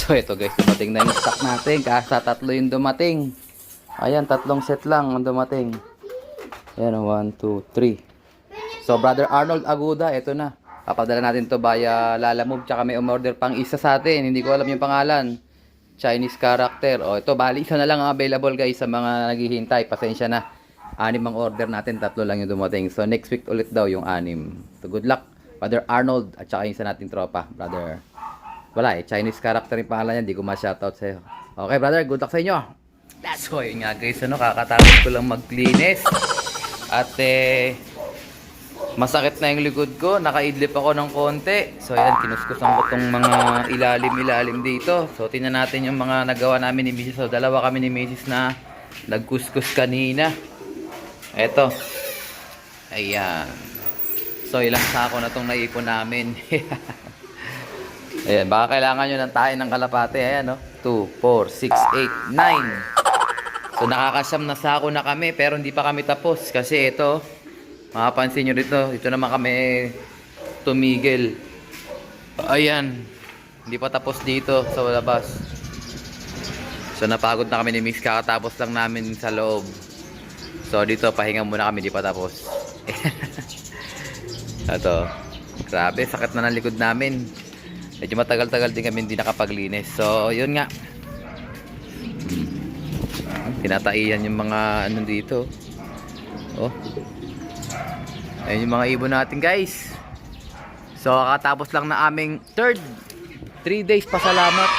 So ito guys, dumating na yung stock natin. Kasa tatlo yung dumating. Ayan, tatlong set lang ang dumating. Ayan, 1, 2, 3. So Brother Arnold Aguda, ito na. Papadala natin to via Lalamove. Tsaka may umorder pang isa sa atin. Hindi ko alam yung pangalan. Chinese character. O ito, bali isa na lang ang available guys sa mga naghihintay. Pasensya na. 6 ang order natin, 3 lang yung dumating. So next week ulit daw yung 6. So good luck, Brother Arnold. At saka yung isa nating tropa, Brother. Wala eh, Chinese character yung pangalan yan. Hindi ko ma-shoutout sa'yo. Okay brother, good luck sa inyo. That's why yun nga guys, ano, kakatapos ko lang maglinis. At masakit na yung likod ko. Nakaidlip ako ng konti. So yan, kinuskusan ko tong mga ilalim-ilalim dito. So tingnan natin yung mga nagawa namin ni Mrs. So dalawa kami ni Mrs. na nagkuskus kanina. Eto. Ayan. So ilang sako na tong naipon namin. Ayan, baka kailangan nyo ng tayo ng kalapate. Ayan, no? 2, 4, 6, 8, 9. So, nakakasyam na sako na kami, pero hindi pa kami tapos. Kasi ito, makapansin nyo rito, ito naman kami tumigil. Ayan, hindi pa tapos dito sa labas. So, napagod na kami ni Mix, kakatapos lang namin sa loob. So, dito, pahinga muna kami, hindi pa tapos. Ito, grabe, sakit na ng likod namin. Medyo matagal-tagal din kami hindi nakapaglinis. So, yun nga. Tinataiyan yung mga ano dito. Oh. Ayun yung mga ibon natin, guys. So, kakatapos lang na aming 3 days pasalamat.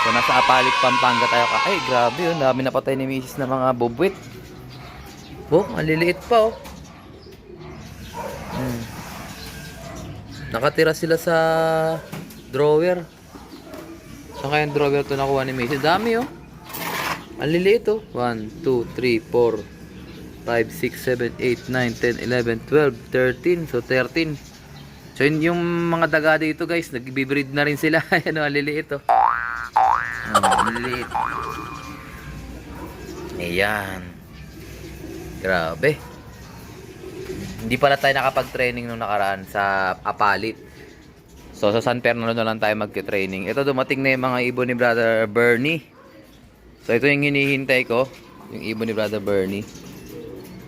So, nasa Apalit, Pampanga tayo. Ay, grabe yun. Dami napatay ni Mrs. na mga bobwit. Oh, maliliit pa, oh. Nakatira sila sa drawer. Saan kaya yung drawer ito nakuha ni Mason? Dami, oh. Ang liliit, oh. 1, 2, 3, 4, 5, 6, 7, 8, 9, 10, 11, 12, 13. So, 13. So, yung mga daga dito, guys, nag-breed na rin sila. Ayan, oh. Ang liliit, oh. Ang liliit. Ayan. Grabe. Hindi pala tayo nakapag-training nung nakaraan sa Apalit. So, sa San Fernando na lang tayo mag-training. Ito, dumating na yung mga ibon ni Brother Bernie. So, ito yung hinihintay ko. Yung ibon ni Brother Bernie.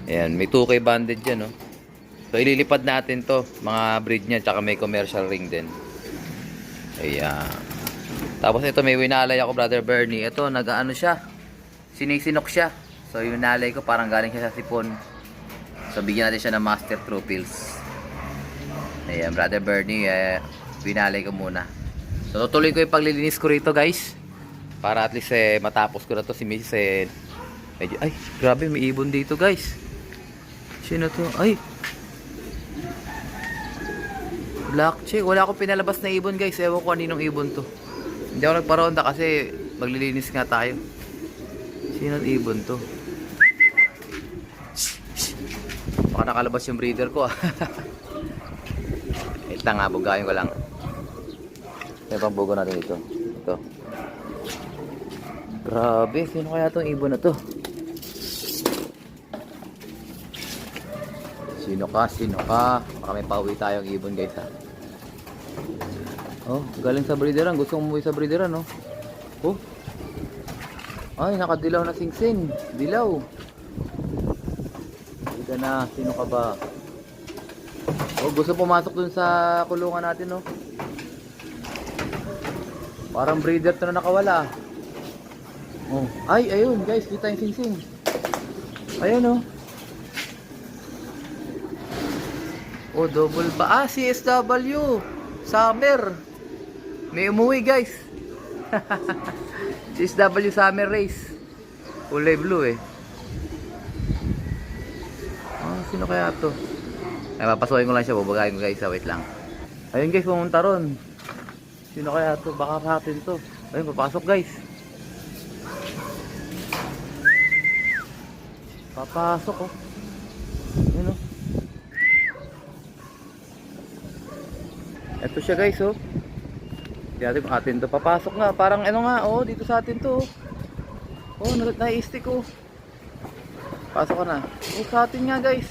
Ayan, may 2K banded dyan, no? So, ililipad natin to. Mga breed niya, tsaka may commercial ring din. Ayan. Tapos, ito, may winalay ako, Brother Bernie. Ito, nag-ano siya. Sinisinok siya. So, yung winalay ko, parang galing siya sa sipon. So, bigyan natin siya ng Master True Pills. Ayan, Brother Bernie, pinalay ko muna. So, tutuloy ko yung paglilinis ko rito, guys. Para at least, matapos ko na to si Mrs. Medyo, ay, grabe, may ibon dito, guys. Sino to? Ay! Black chick. Wala akong pinalabas na ibon, guys. Ewan ko kaninong ibon to. Hindi ako nagparonda kasi maglilinis nga tayo. Sino ibon to? Baka nakalabas yung breeder ko, ah. Ito nga, bugayin ko lang. Ito yung bugo natin ito. Ito. Grabe, sino kaya itong ibon na to? Sino ka? Sino ka? Baka may pauwi tayong ibon, guys, ha. Oh, galing sa breederan. Gusto umuwi sa breederan, no? Oh. Ay, nakadilaw na singsing. Dilaw. Hindi na. Sino ka ba? Oh, gusto pumasok dun sa kulungan natin, no? Parang breeder to na nakawala. Oh. Ay, ayun, guys. Kita yung singsing. Ayun, oh. Oh, double pa. Ah, CSW. Summer. May umuwi, guys. CSW Summer Race. Kulay blue, eh. Ah, sino kaya to? Ay, papasukin ko lang siya. Bubagayin ko, guys. Wait lang. Ayun, guys. Pumunta ron. Sino kaya to? Baka sa atin to. Ayun, papasok, guys. Papasok, oh. Ayun, oh. Ito siya, guys, oh. Di atin to. Papasok nga. Parang ano nga, oh. Dito sa atin to, oh. Oh, nai-stick, oh. Pasok ka na. Oh, sa atin nga, guys.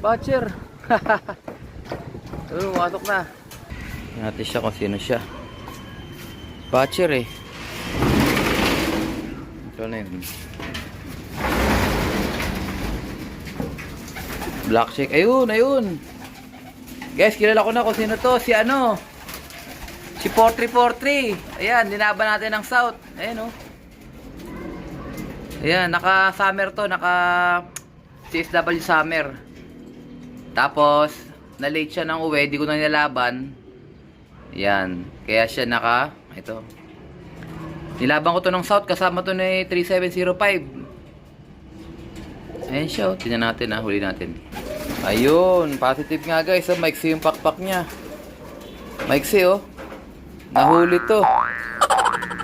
Batcher. Oh, pasok na. Tingnan natin siya kung sino siya. Batcher, eh. Ito na yun. Black shake. Ayun, ayun. Guys, kilala ko na kung sino to. Si ano? Si 4343. Ayan, dinaban natin ng South. Ayan, oh. Ayan, naka-summer to. Naka-CSW summer. Tapos, na-late siya ng uwi. Di ko na nilalaban. Ayan. Kaya siya ito. Nilaban ko to ng South. Kasama to na 3705. Ayan siya, oh. Tingnan natin, huli natin. Ayun, positive nga guys. Oh, maiksi yung pakpak niya. Maiksi, oh. Nahuli to.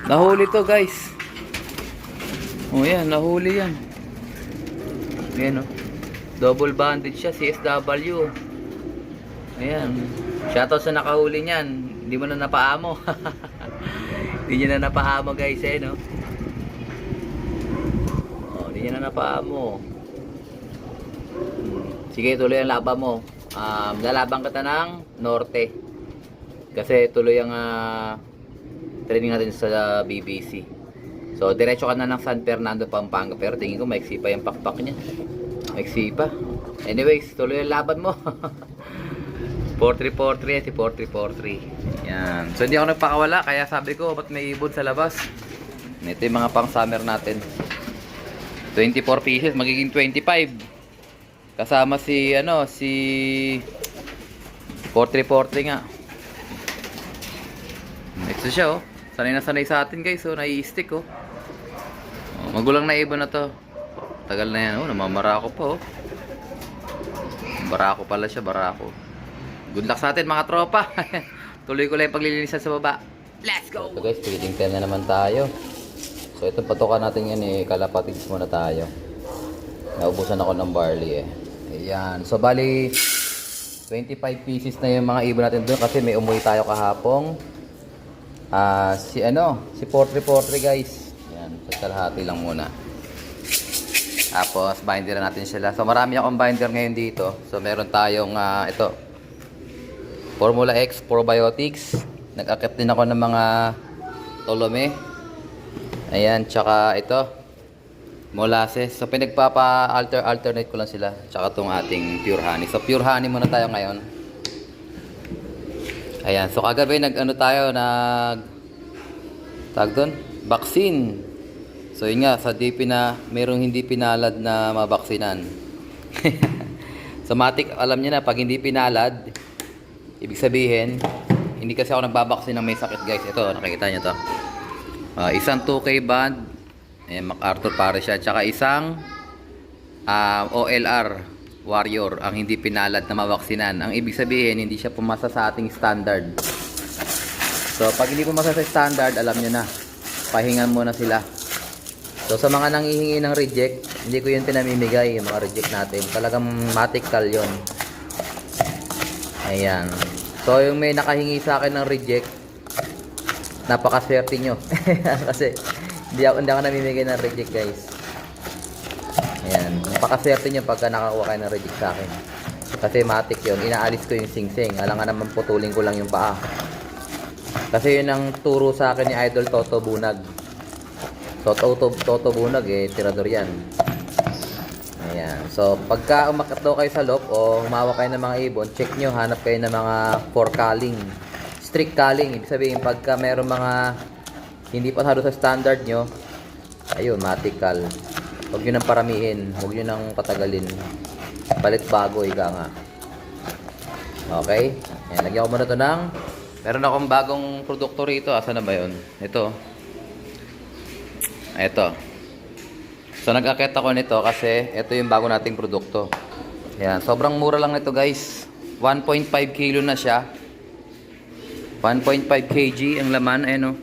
Nahuli to, guys. Oh, yan, nahuli yan. Ayan, oh. Double banded siya, CSW. Ayan. Shoutout sa nakahuli niyan. Hindi mo na napaamo. Hindi niya na napaamo, guys, eh, no? Oh, hindi niya na napaamo. Sige, tuloy ang laban mo. Lalaban kita ng Norte. Kasi tuloy ang training natin sa BBC. So, diretso ka na ng San Fernando, Pampanga. Pero tingin ko, maiksi pa yung pakpak niya. Maiksi pa. Anyways, tuloy ang laban mo. 4343 si 4343. Yan. So, hindi ako nagpakawala. Kaya sabi ko, ba't may ibon sa labas? Ito yung mga pang summer natin. 24 pieces, magiging 25. Kasama si 4340 nga. Next siya, oh. Sanay na sanay sa atin, guys, oh. Nai-stick, oh. Magulang na ibon na to. Tagal na yan, oh. Namamarako pa, oh. Barako pala siya, barako. Good luck sa atin, mga tropa. Tuloy ko lang yung paglilinisan sa baba. Let's go! So guys, titingnan na naman tayo. So itong patukan natin yan, kalapatids muna tayo. Naubusan ako ng barley, eh. Ayan. So, bali, 25 pieces na yung mga ibon natin doon kasi may umuwi tayo kahapong. Si 4343, guys. Ayan. So, kalahati lang muna. Tapos, binder natin sila. So, marami akong binder ngayon dito. So, meron tayong, ito. Formula X Probiotics. Nag-akit din ako ng mga Tolome. Ayan. Tsaka, ito. Molasses. So, pinagpapa-alternate ko lang sila. Tsaka itong ating pure honey. So, pure honey muna tayo ngayon. Ayan. So, kagabi tag doon? Vaccine. So, yun nga. Sa DP na mayroong hindi pinalad na mabaksinan. So, matik, alam niyo na, pag hindi pinalad, ibig sabihin, hindi kasi ako nagbabaksin ng may sakit, guys. Ito, nakikita niyo to. Isang 2K band. MacArthur para siya. Tsaka isang OLR Warrior ang hindi pinalad na mawaksinan. Ang ibig sabihin, hindi siya pumasa sa ating standard. So, pag hindi pumasa sa standard, alam nyo na. Pahingan muna sila. So, sa mga nanghihingi ng reject, hindi ko yun pinamimigay, yung mga reject natin. Talagang matical yun. Ayan. So, yung may nakahingi sa akin ng reject, napakaswerte nyo. Kasi, hindi ako namimigay ng reject, guys. Ayan. Napakaswerte nyo pagka nakakuha kayo ng reject sa akin. Kasi matik yun. Inaalis ko yung sing-sing. Alam nga naman putulin ko lang yung paa. Kasi yun ang turo sa akin ni Idol Toto Bunag. Toto Bunag, tirador yan. Ayan. So, pagka umakyat daw kayo sa loop o humawak kayo ng mga ibon, check nyo, hanap kayo ng mga for culling. Strict culling. Ibig sabihin, pagka meron mga hindi pa sa standard nyo, ayun, matical. Huwag nyo nang paramihin. Huwag nyo nang patagalin. Palit bago, ika nga. Okay? Ayan, lagyan ko muna ito ng meron akong bagong produkto rito. Asa na ba yun? Ito. So, nag-akit ako nito kasi ito yung bago nating produkto. Ayan, sobrang mura lang nito, guys. 1.5 kilo na siya. 1.5 kg ang laman. Ayan, oh.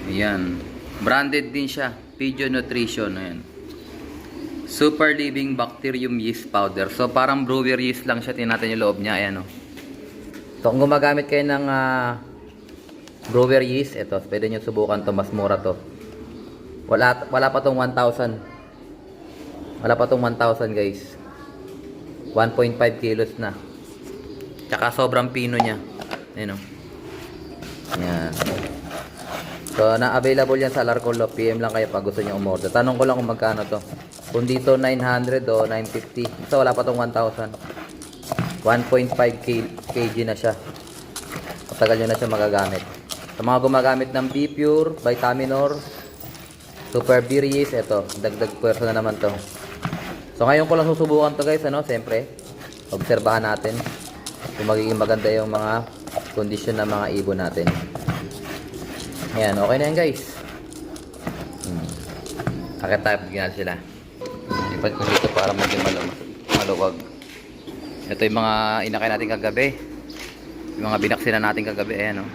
Ayan. Branded din siya. Pigeon Nutrition. Ayan. Super Living Bacterium Yeast Powder. So, parang brewer yeast lang siya. Tingnan natin yung loob niya. Ayan, oh. So, kung gumagamit kayo ng brewer yeast, ito, pwede nyo subukan to. Mas mura to. Wala pa tong 1,000. Wala pa tong 1,000, guys. 1.5 kilos na. Tsaka sobrang pino niya. Ayan, oh. Ayan. So, na-available yan sa Alarcon Love. PM lang kayo pag gusto nyo umorder. Tanong ko lang kung magkano to. Kung dito 900 o 950. So, wala pa tong 1,000. 1.5 kg na siya. Matagal nyo na siya magagamit. Sa mga gumagamit ng B-Pure, Vitaminor, Super Biris, ito. Dagdag pwersa na naman to. So, ngayon ko lang susubukan to guys. Siyempre, obserbahan natin kung magiging maganda yung mga kondisyon ng mga ibon natin. Ayan, okay na yan guys. Akit tayo pag sila. Lipat ko dito para maging maluwag. Ito yung mga inakay natin kagabi. Yung mga binaksina natin kagabi. Ayan, oh.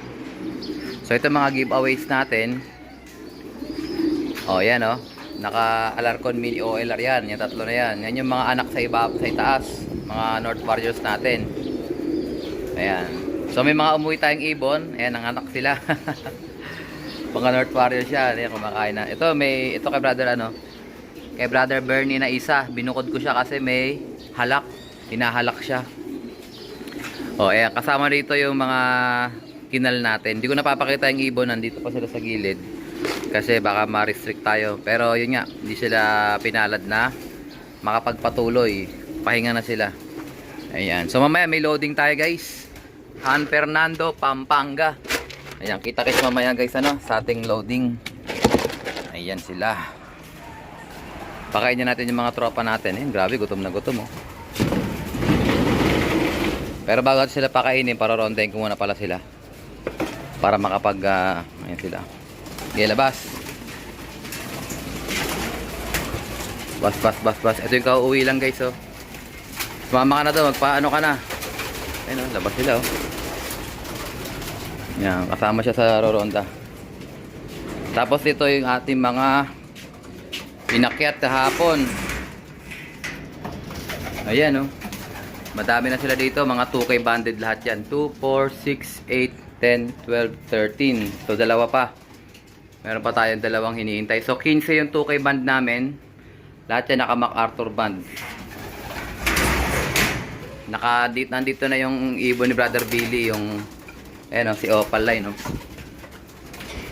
So ito mga giveaways natin. Oh, yan, oh. Naka Alarcon Mini OLR yan. Yung tatlo na yan. Yan yung mga anak sa iba, sa itaas. Mga North Warriors natin. Ayan. So may mga umuwi tayong ibon. Ayan, ang anak sila. Mga North Warriors yan. Ayan, kumakain na. Ito kay brother kay brother Bernie na isa. Binukod ko siya kasi may halak. Hinahalak siya. O, ayan. Kasama dito yung mga kinal natin. Hindi ko napapakita yung ibon. Nandito pa sila sa gilid. Kasi baka ma-restrict tayo. Pero yun nga. Hindi sila pinalad na makapagpatuloy. Pahinga na sila. Ayan. So mamaya may loading tayo guys. San Fernando, Pampanga. Ayan. Kita-kits mamaya guys sa ating loading. Ayan sila. Pakainin natin yung mga tropa natin. Ayan, grabe. Gutom na gutom, oh. Pero bago sila pakainin, parorontahin ko muna pala sila. Para makapag, ayan sila. Okay, labas. Bas. Ito yung kauuwi lang guys, oh. Sumama ka na daw, magpaano ka na. Ayun, oh, labas sila, oh. Yan, kasama siya sa roronda. Tapos dito yung ating mga pinakyat kahapon. Ayan, oh. Madami na sila dito, mga 2K banded lahat yan. 2, 4, 6, 8, 10, 12, 13. So dalawa pa. Meron pa tayong dalawang hinihintay. So 15 yung 2K band namin. Lahat yan naka MacArthur band. Nandito na yung ibon ni Brother Billy, yung ayan, oh, si Opal line, oh.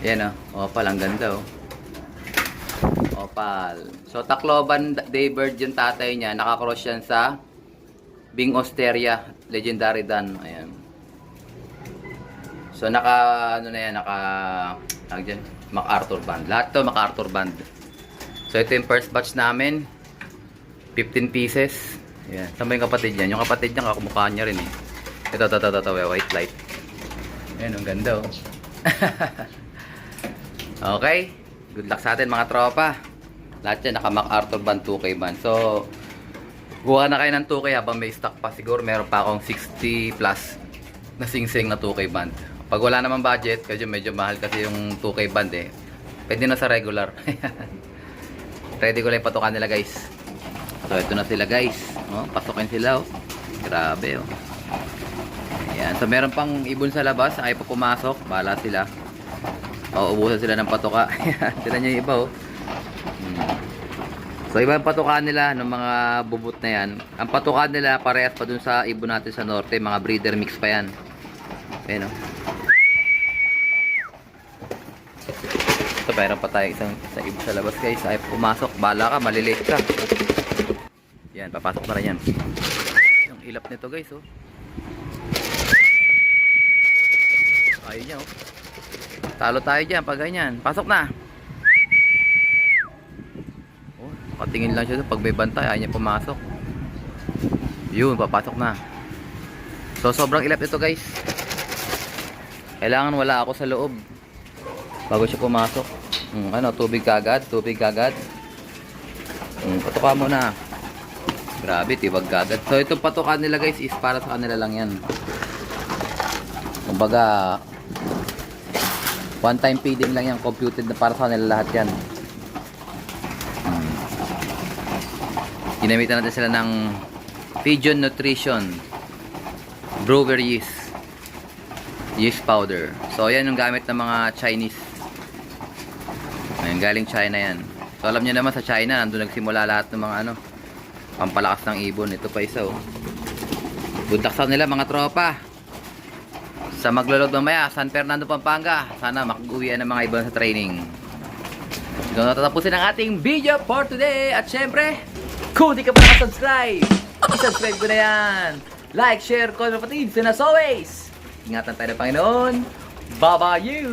Ayan, oh, Opal, ang ganda, oh. Opal. So Tacloban Daybird yung tatay niya, naka-cross yan sa Bing Osteria, Legendary Dan. Ayan. So naka MacArthur band. Lahat to MacArthur band. So ito yung first batch namin. 15 pieces. Ayan. Saan ba yung kapatid niya? Yung kapatid niya kakumukha niya rin, eh. Ito, white light. Ayan, ang ganda, oh. Okay. Good luck sa atin mga tropa. Lahat yan naka MacArthur band, 2K band. So kuha na kayo ng 2K habang may stock pa. Siguro meron pa akong 60 plus na sing-sing na 2K band. Pag wala naman budget, kasi medyo mahal kasi yung 2K band, eh. Pwede na sa regular. Ready ko lang yung patukan nila guys. So ito na sila guys. Oh, pasukin sila, oh. Grabe, oh. Ayan. So meron pang ibon sa labas. Ayaw pa pumasok. Bahala sila. Ubusan sila ng patuka. Sila nyo yung iba, oh. So iba ang patukan nila ng mga bubut na yan. Ang patukan nila parehas pa dun sa ibon natin sa norte. Mga breeder mix pa yan. Ayan, oh. Ito, mayroon pa tayo isang ibon sa labas guys. Ay pumasok, bala ka, malilate ka. Yan, papasok na rin yan. Yung ilap nito guys, oh. Ayun niya, oh. Talo tayo dyan pag ganyan. Pasok na. Patingin lang siya pag may bantay, ayaw niya pumasok. Yun, papasok na. So sobrang ilap ito guys. Kailangan wala ako sa loob bago siya pumasok. Tubig kagad. Patuka mo na. Grabe, tibag kagad. So itong patukan nila guys is para sa kanila lang yan. Kumbaga one time feeding lang yan, computed na para sa kanila lahat yan. Ginamitan natin sila ng Pigeon Nutrition Brewer yeast powder. So yan yung gamit ng mga Chinese. Ayan, galing China yan. So alam niyo naman sa China nandun nagsimula lahat ng mga pampalakas ng ibon. Ito pa isa, oh. Buntaksan nila mga tropa. Sa maglulog mamaya, San Fernando, Pampanga. Sana makag-uwian ng mga ibon sa training. Doon natatapusin ang ating video for today. At syempre, kung di ka pa nakasubscribe, i-subscribe ko na yan. Like, share, comment, kapatid. And as always, ingatan tayo ng Panginoon. Bye-bye you!